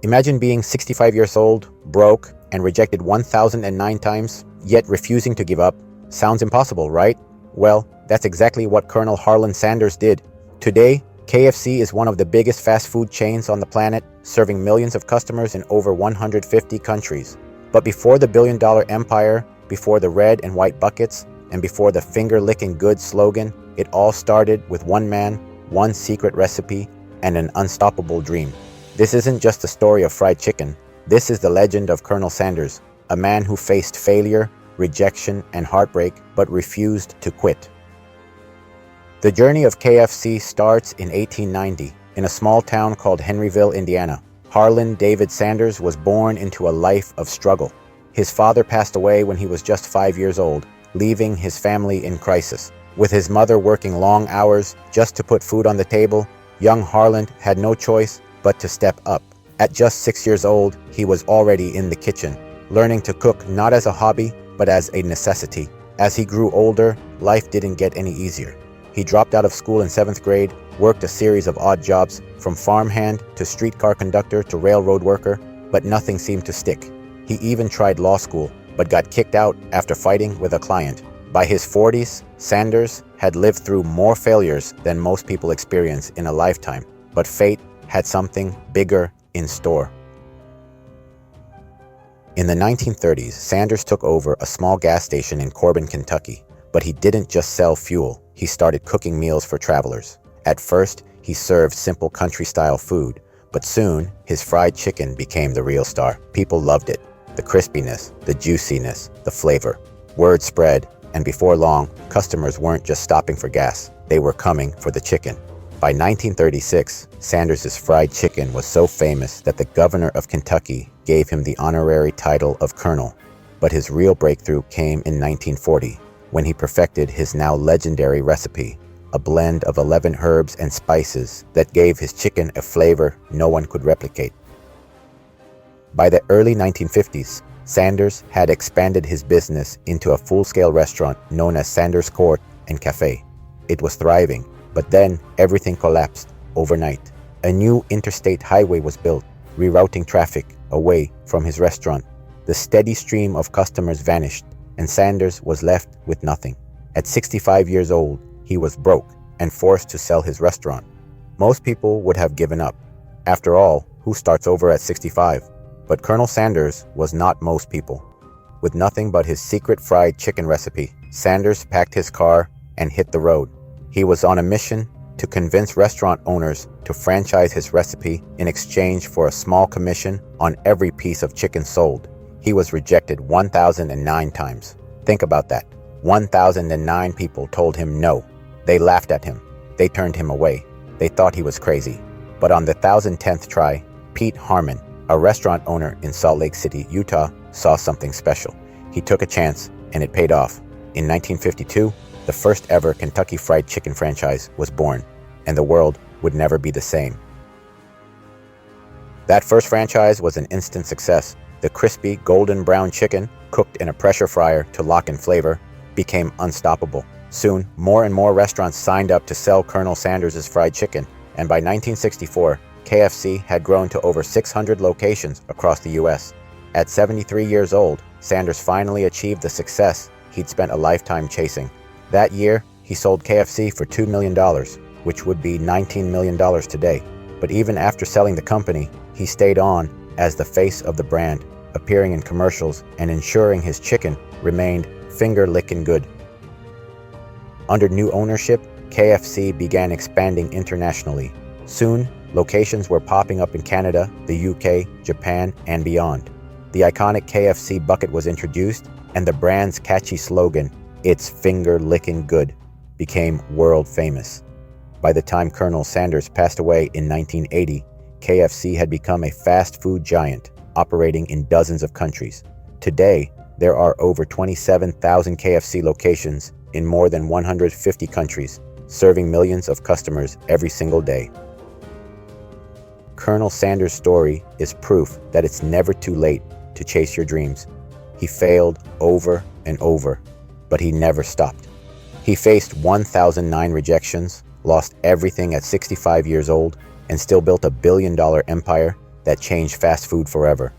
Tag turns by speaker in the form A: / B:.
A: Imagine being 65 years old, broke, and rejected 1,009 times, yet refusing to give up. Sounds impossible, right? Well, that's exactly what Colonel Harland Sanders did. Today, KFC is one of the biggest fast food chains on the planet, serving millions of customers in over 150 countries. But before the billion-dollar empire, before the red and white buckets, and before the finger-licking good slogan, it all started with one man, one secret recipe, and an unstoppable dream. This isn't just the story of fried chicken. This is the legend of Colonel Sanders, a man who faced failure, rejection, and heartbreak, but refused to quit. The journey of KFC starts in 1890 in a small town called Henryville, Indiana. Harland David Sanders was born into a life of struggle. His father passed away when he was just 5 years old, leaving his family in crisis. With his mother working long hours just to put food on the table, young Harland had no choice but to step up. At just 6 years old, he was already in the kitchen, learning to cook not as a hobby, but as a necessity. As he grew older, life didn't get any easier. He dropped out of school in 7th grade, worked a series of odd jobs, from farmhand to streetcar conductor to railroad worker, but nothing seemed to stick. He even tried law school, but got kicked out after fighting with a client. By his 40s, Sanders had lived through more failures than most people experience in a lifetime, but fate had something bigger in store. In the 1930s, Sanders took over a small gas station in Corbin, Kentucky, but he didn't just sell fuel. He started cooking meals for travelers. At first, he served simple country-style food, but soon his fried chicken became the real star. People loved it. The crispiness, the juiciness, the flavor. Word spread, and before long, customers weren't just stopping for gas. They were coming for the chicken. By 1936, Sanders' fried chicken was so famous that the governor of Kentucky gave him the honorary title of Colonel. But his real breakthrough came in 1940, when he perfected his now legendary recipe, a blend of 11 herbs and spices that gave his chicken a flavor no one could replicate. By the early 1950s, Sanders had expanded his business into a full-scale restaurant known as Sanders Court and Cafe. It was thriving, but then everything collapsed overnight. A new interstate highway was built, rerouting traffic away from his restaurant. The steady stream of customers vanished, and Sanders was left with nothing. At 65 years old, he was broke and forced to sell his restaurant. Most people would have given up. After all, who starts over at 65? But Colonel Sanders was not most people. With nothing but his secret fried chicken recipe, Sanders packed his car and hit the road. He was on a mission to convince restaurant owners to franchise his recipe in exchange for a small commission on every piece of chicken sold. He was rejected 1,009 times. Think about that. 1,009 people told him no. They laughed at him. They turned him away. They thought he was crazy. But on the 1,010th try, Pete Harmon, a restaurant owner in Salt Lake City, Utah, saw something special. He took a chance, and it paid off. In 1952, the first ever Kentucky Fried Chicken franchise was born, and the world would never be the same. That first franchise was an instant success. The crispy, golden brown chicken, cooked in a pressure fryer to lock in flavor, became unstoppable. Soon, more and more restaurants signed up to sell Colonel Sanders' fried chicken, and by 1964, KFC had grown to over 600 locations across the U.S. At 73 years old, Sanders finally achieved the success he'd spent a lifetime chasing. That year, he sold KFC for $2 million, which would be $19 million today. But even after selling the company, he stayed on as the face of the brand, appearing in commercials and ensuring his chicken remained finger-licking good. Under new ownership, KFC began expanding internationally. Soon, locations were popping up in Canada, the UK, Japan, and beyond. The iconic KFC bucket was introduced, and the brand's catchy slogan, "It's finger-licking good," became world famous. By the time Colonel Sanders passed away in 1980, KFC had become a fast food giant, operating in dozens of countries. Today, there are over 27,000 KFC locations in more than 150 countries, serving millions of customers every single day. Colonel Sanders' story is proof that it's never too late to chase your dreams. He failed over and over, but he never stopped. He faced 1,009 rejections, lost everything at 65 years old, and still built a billion-dollar empire that changed fast food forever.